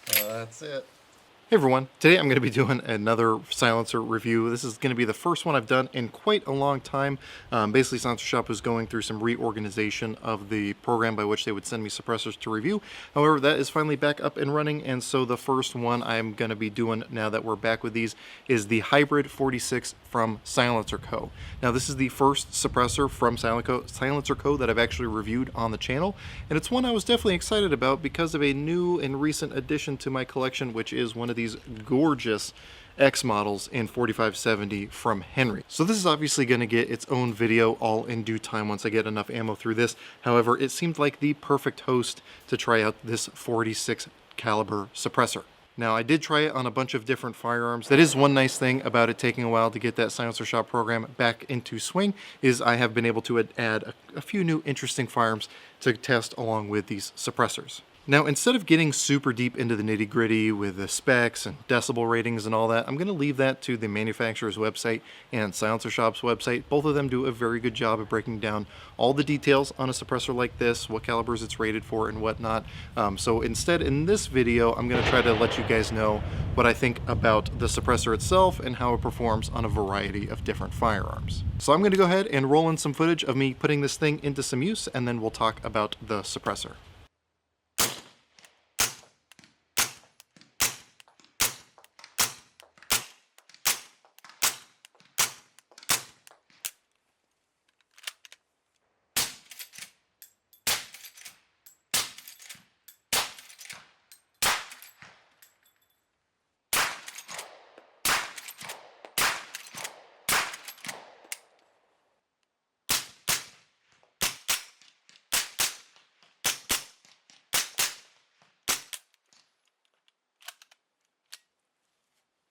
That's it. Hey everyone, today I'm going to be doing another silencer review. This is going to be the first one I've done in quite a long time. Basically, Silencer Shop was going through some reorganization of the program by which they would send me suppressors to review. However, that is finally back up and running, and so the first one I'm going to be doing now that we're back with these is the Hybrid 46 from SilencerCo. Now, this is the first suppressor from SilencerCo that I've actually reviewed on the channel, and it's one I was definitely excited about because of a new and recent addition to my collection, which is one of these gorgeous X models in 4570 from Henry. So this is obviously going to get its own video all in due time once I get enough ammo through this. However, it seemed like the perfect host to try out this 46 caliber suppressor. Now, I did try it on a bunch of different firearms. That is one nice thing about it taking a while to get that Silencer Shop program back into swing, is I have been able to add a few new interesting firearms to test along with these suppressors. Now, instead of getting super deep into the nitty-gritty with the specs and decibel ratings and all that, I'm going to leave that to the manufacturer's website and Silencer Shop's website. Both of them do a very good job of breaking down all the details on a suppressor like this, what calibers it's rated for and whatnot. So instead, in this video, I'm going to try to let you guys know what I think about the suppressor itself and how it performs on a variety of different firearms. So I'm going to go ahead and roll in some footage of me putting this thing into some use, and then we'll talk about the suppressor.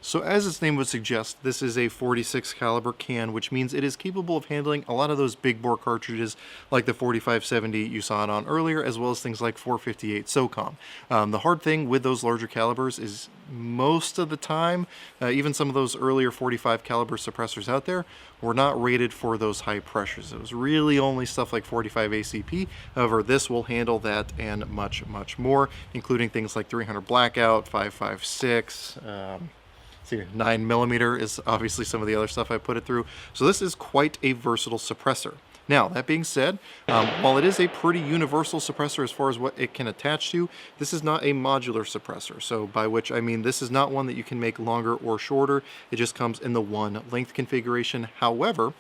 So as its name would suggest, this is a 46 caliber can, which means it is capable of handling a lot of those big bore cartridges like the 4570 you saw it on earlier, as well as things like 458 SOCOM. The hard thing with those larger calibers is most of the time, even some of those earlier 45 caliber suppressors out there were not rated for those high pressures. It was really only stuff like 45 ACP. However, this will handle that and much, much more, including things like 300 blackout, 556, 9mm is obviously some of the other stuff I put it through. So this is quite a versatile suppressor. Now, that being said, while it is a pretty universal suppressor as far as what it can attach to, this is not a modular suppressor. So by which I mean this is not one that you can make longer or shorter. It just comes in the one length configuration. However,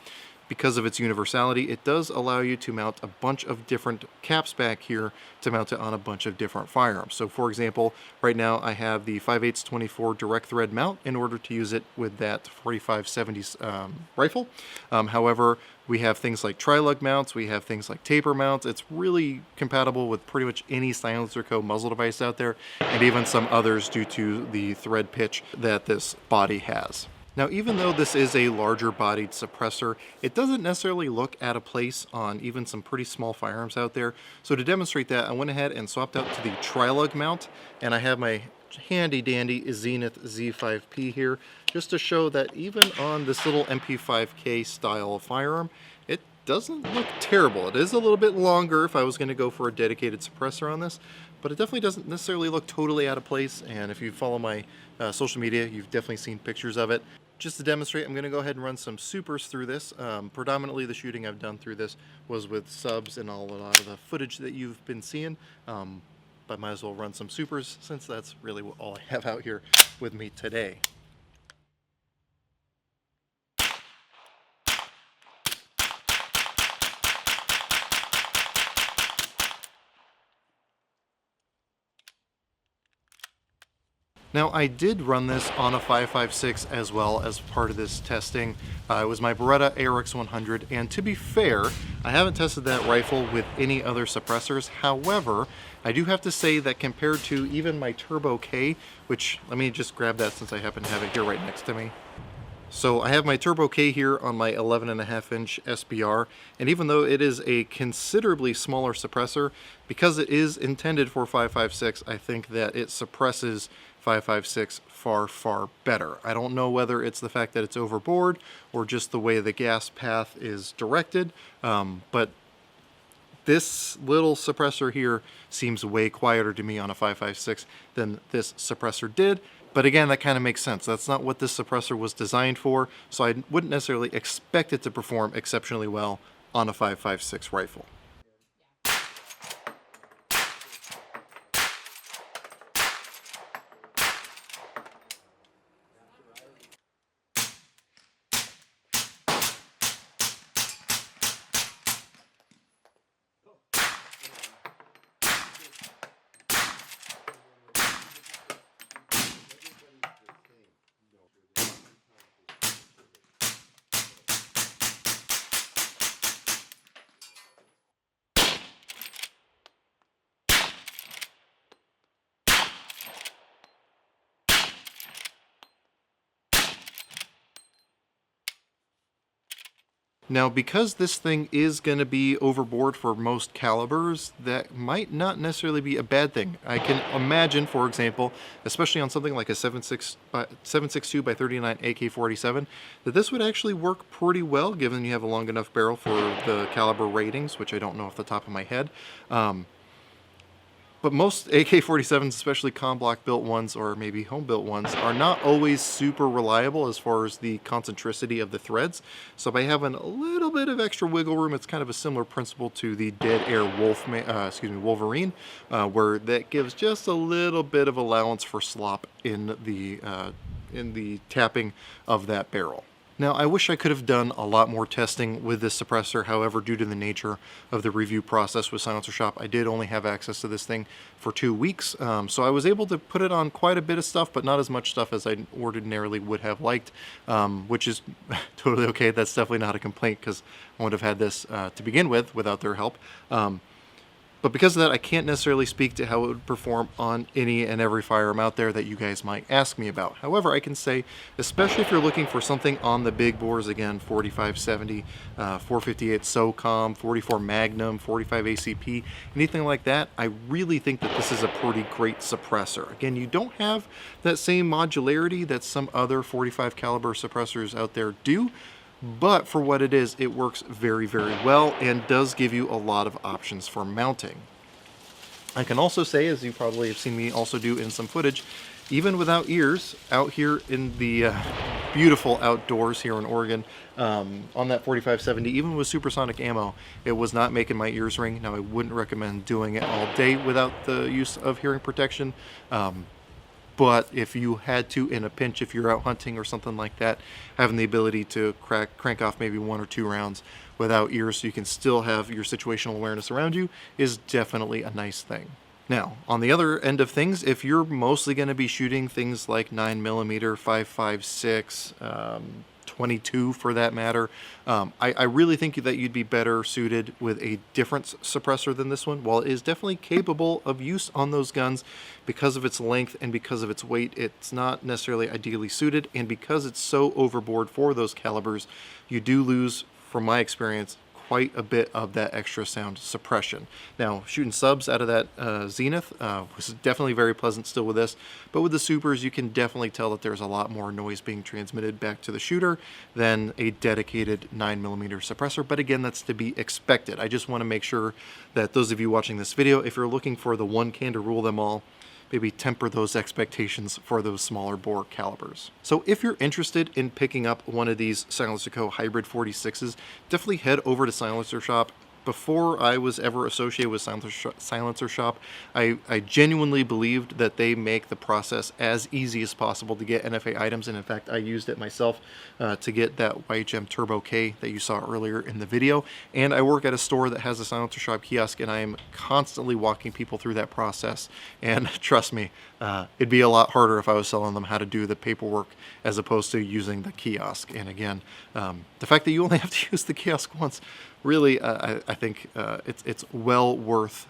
because of its universality, it does allow you to mount a bunch of different caps back here to mount it on a bunch of different firearms. So for example, right now I have the 5/8-24 direct thread mount in order to use it with that 4570 rifle. However, we have things like tri-lug mounts, we have things like taper mounts. It's really compatible with pretty much any SilencerCo muzzle device out there, and even some others due to the thread pitch that this body has. Now, even though this is a larger bodied suppressor, it doesn't necessarily look out of place on even some pretty small firearms out there. So to demonstrate that, I went ahead and swapped out to the tri-lug mount, and I have my handy dandy Zenith Z5P here, just to show that even on this little MP5K style of firearm, it doesn't look terrible. It is a little bit longer if I was going to go for a dedicated suppressor on this, but it definitely doesn't necessarily look totally out of place. And if you follow my social media, you've definitely seen pictures of it. Just to demonstrate, I'm going to go ahead and run some supers through this. Predominantly the shooting I've done through this was with subs and a lot of the footage that you've been seeing, but might as well run some supers since that's really all I have out here with me today. Now, I did run this on a 5.56 as well as part of this testing. It was my Beretta ARX 100, and to be fair, I haven't tested that rifle with any other suppressors. However, I do have to say that compared to even my Turbo K, which, let me just grab that since I happen to have it here right next to me. So I have my Turbo K here on my 11.5-inch SBR, and even though it is a considerably smaller suppressor, because it is intended for 5.56, I think that it suppresses 5.56 far, far better. I don't know whether it's the fact that it's overboard or just the way the gas path is directed, but This little suppressor here seems way quieter to me on a 5.56 than this suppressor did. But again, that kind of makes sense. That's not what this suppressor was designed for, so I wouldn't necessarily expect it to perform exceptionally well on a 5.56 rifle. Now, because this thing is going to be overboard for most calibers, that might not necessarily be a bad thing. I can imagine, for example, especially on something like a 7.62 by 39 AK-47, that this would actually work pretty well, given you have a long enough barrel for the caliber ratings, which I don't know off the top of my head. But most AK-47s, especially con-block built ones or maybe home-built ones, are not always super reliable as far as the concentricity of the threads. So by having a little bit of extra wiggle room, it's kind of a similar principle to the Dead Air Wolverine, where that gives just a little bit of allowance for slop in the tapping of that barrel. Now, I wish I could have done a lot more testing with this suppressor. However, due to the nature of the review process with SilencerShop, I did only have access to this thing for 2 weeks. So I was able to put it on quite a bit of stuff, but not as much stuff as I ordinarily would have liked, which is totally okay. That's definitely not a complaint, because I would have had this to begin with without their help. But because of that, I can't necessarily speak to how it would perform on any and every firearm out there that you guys might ask me about. However, I can say, especially if you're looking for something on the big bores, again, 4570, 458 SOCOM, 44 Magnum, 45 ACP, anything like that, I really think that this is a pretty great suppressor. Again, you don't have that same modularity that some other 45 caliber suppressors out there do, but for what it is, it works very, very well and does give you a lot of options for mounting. I can also say, as you probably have seen me also do in some footage, even without ears, out here in the beautiful outdoors here in Oregon, on that 4570, even with supersonic ammo, it was not making my ears ring. Now, I wouldn't recommend doing it all day without the use of hearing protection. But if you had to, in a pinch, if you're out hunting or something like that, having the ability to crank off maybe 1 or 2 rounds without ears so you can still have your situational awareness around you is definitely a nice thing. Now, on the other end of things, if you're mostly going to be shooting things like 9mm, 5.56, 22 for that matter, I really think that you'd be better suited with a different suppressor than this one. While it is definitely capable of use on those guns, because of its length and because of its weight, it's not necessarily ideally suited, and because it's so overboard for those calibers, you do lose, from my experience, quite a bit of that extra sound suppression. Now, shooting subs out of that Zenith was definitely very pleasant still with this, but with the supers, you can definitely tell that there's a lot more noise being transmitted back to the shooter than a dedicated 9mm suppressor, but again, that's to be expected. I just want to make sure that those of you watching this video, if you're looking for the one can to rule them all, maybe temper those expectations for those smaller bore calibers. So if you're interested in picking up one of these SilencerCo Hybrid 46s, definitely head over to SilencerShop. Before I was ever associated with SilencerShop, I genuinely believed that they make the process as easy as possible to get NFA items, and in fact I used it myself to get that YHM Turbo K that you saw earlier in the video. And I work at a store that has a SilencerShop kiosk, and I am constantly walking people through that process, and trust me, it'd be a lot harder if I was telling them how to do the paperwork as opposed to using the kiosk. And again, the fact that you only have to use the kiosk once, really, I think it's well worth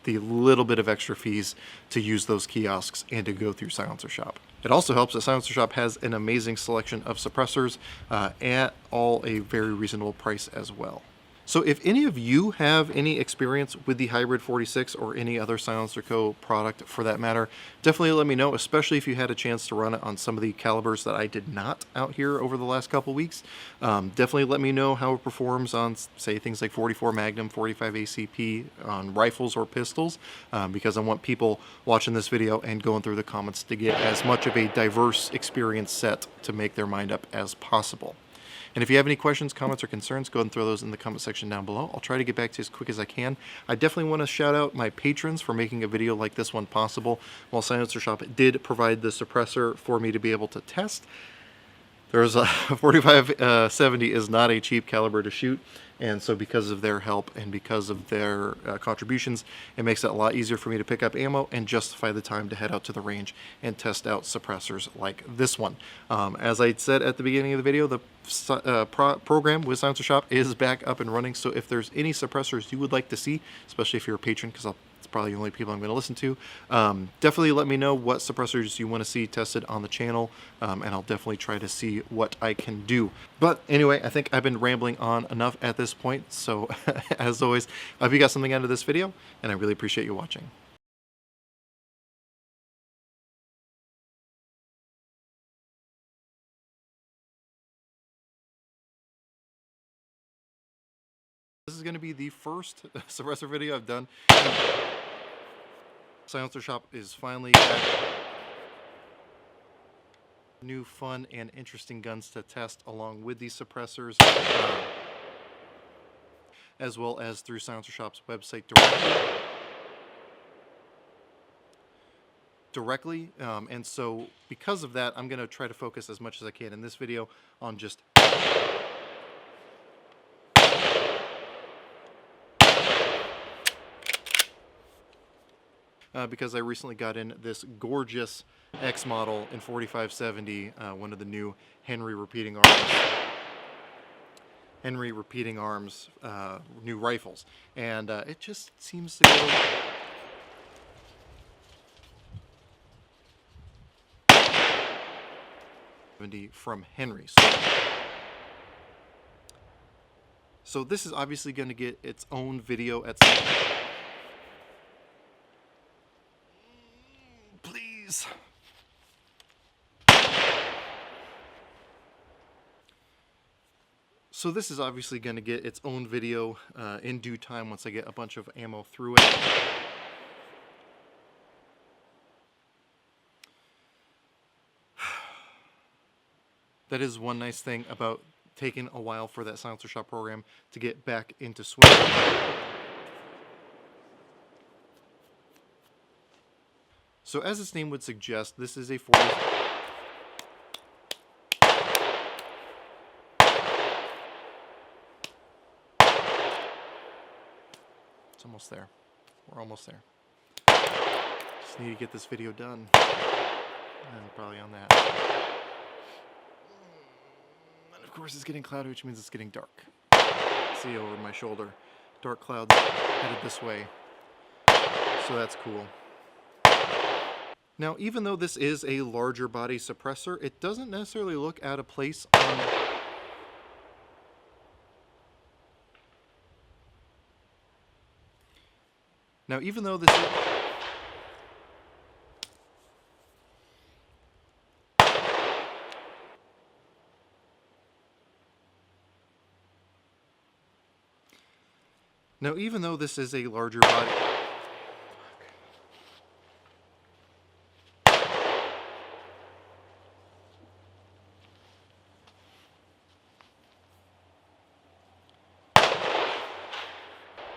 the little bit of extra fees to use those kiosks and to go through SilencerShop. It also helps that SilencerShop has an amazing selection of suppressors at all a very reasonable price as well. So if any of you have any experience with the Hybrid 46 or any other SilencerCo product for that matter, definitely let me know, especially if you had a chance to run it on some of the calibers that I did not out here over the last couple weeks. Definitely let me know how it performs on, say, things like 44 Magnum, 45 ACP, on rifles or pistols, because I want people watching this video and going through the comments to get as much of a diverse experience set to make their mind up as possible. And if you have any questions, comments, or concerns, go ahead and throw those in the comment section down below. I'll try to get back to you as quick as I can. I definitely want to shout out my patrons for making a video like this one possible. While Silencer Shop did provide the suppressor for me to be able to test, there's a 4570 is not a cheap caliber to shoot, and so because of their help and because of their contributions, it makes it a lot easier for me to pick up ammo and justify the time to head out to the range and test out suppressors like this one. As I said at the beginning of the video, the program with Silencer Shop is back up and running, so if there's any suppressors you would like to see, especially if you're a patron, because it's probably the only people I'm going to listen to, definitely let me know what suppressors you want to see tested on the channel, and I'll definitely try to see what I can do. But anyway, I think I've been rambling on enough at this point, so as always, I hope you got something out of this video, and I really appreciate you watching. This is going to be the first suppressor video I've done. Silencer Shop is finally back. New fun and interesting guns to test along with these suppressors, as well as through Silencer Shop's website directly. And so because of that, I'm going to try to focus as much as I can in this video on just because I recently got in this gorgeous X model in 4570, one of the new Henry repeating arms new rifles, and it just seems to go from Henry. So this is obviously going to get its own video at some point. Please. So this is obviously going to get its own video in due time once I get a bunch of ammo through it. That is one nice thing about taking a while for that Silencer Shop program to get back into swing. So as its name would suggest, this is a 40. It's almost there. We're almost there. Just need to get this video done. And probably on that. And of course it's getting cloudy, which means it's getting dark. See over my shoulder. Dark clouds headed this way. So that's cool. Now, even though this is a larger body suppressor, it doesn't necessarily look out of place on... Now, even though this is... Now, even though this is a larger body...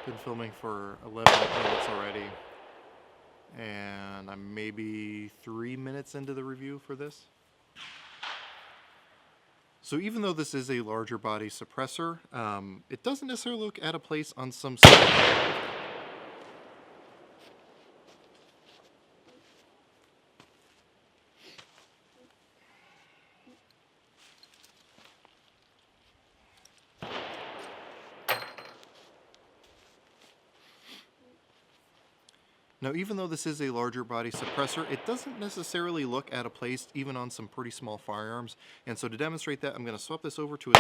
Been filming for 11 minutes already, and I'm maybe 3 minutes into the review for this. So even though this is a larger body suppressor, it doesn't necessarily look out of place on some... Now, even though this is a larger body suppressor, it doesn't necessarily look out of place even on some pretty small firearms. And so to demonstrate that, I'm going to swap this over to a